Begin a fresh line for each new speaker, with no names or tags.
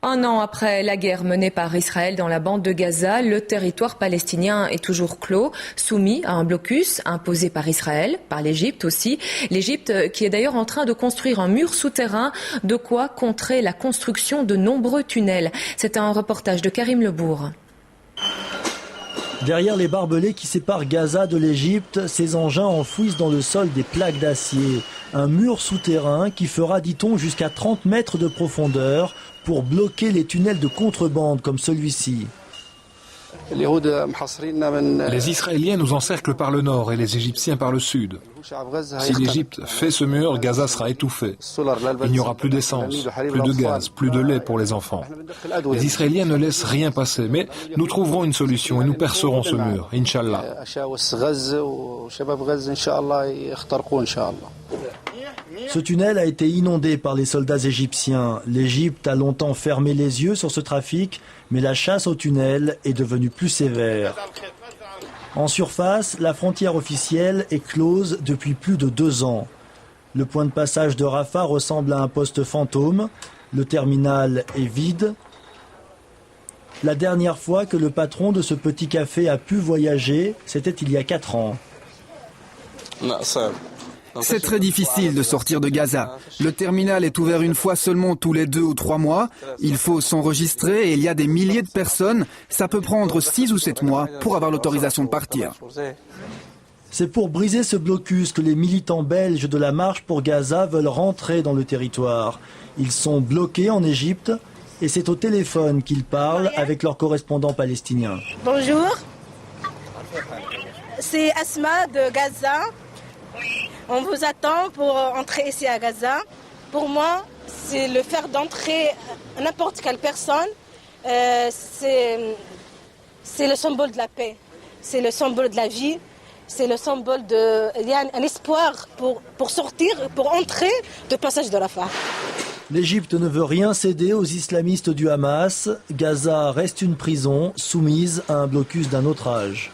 Un an après la guerre menée par Israël dans la bande de Gaza, le territoire palestinien est toujours clos, soumis à un blocus imposé par Israël, par l'Égypte aussi. L'Égypte qui est d'ailleurs en train de construire un mur souterrain, de quoi contrer la construction de nombreux tunnels. C'est un reportage de Karim Lebourg.
Derrière les barbelés qui séparent Gaza de l'Égypte, ces engins enfouissent dans le sol des plaques d'acier. Un mur souterrain qui fera, dit-on, jusqu'à 30 mètres de profondeur pour bloquer les tunnels de contrebande comme celui-ci.
Les Israéliens nous encerclent par le nord et les Égyptiens par le sud. Si l'Égypte fait ce mur, Gaza sera étouffé. Il n'y aura plus d'essence, plus de gaz, plus de lait pour les enfants. Les Israéliens ne laissent rien passer, mais nous trouverons une solution et nous percerons ce mur, Inch'Allah.
Ce tunnel a été inondé par les soldats égyptiens. L'Égypte a longtemps fermé les yeux sur ce trafic, mais la chasse au tunnel est devenue plus sévère. En surface, la frontière officielle est close depuis plus de 2 ans. Le point de passage de Rafah ressemble à un poste fantôme. Le terminal est vide. La dernière fois que le patron de ce petit café a pu voyager, c'était il y a 4 ans.
C'est très difficile de sortir de Gaza. Le terminal est ouvert une fois seulement tous les 2 ou 3 mois. Il faut s'enregistrer et il y a des milliers de personnes. Ça peut prendre 6 ou 7 mois pour avoir l'autorisation de partir.
C'est pour briser ce blocus que les militants belges de la Marche pour Gaza veulent rentrer dans le territoire. Ils sont bloqués en Égypte et c'est au téléphone qu'ils parlent avec leurs correspondants palestiniens.
Bonjour, c'est Asma de Gaza. On vous attend pour entrer ici à Gaza. Pour moi, c'est le faire d'entrer n'importe quelle personne. C'est le symbole de la paix, c'est le symbole de la vie, c'est le symbole de... Il y a un espoir pour sortir, pour entrer de passage de Rafah.
L'Égypte ne veut rien céder aux islamistes du Hamas. Gaza reste une prison soumise à un blocus d'un autre âge.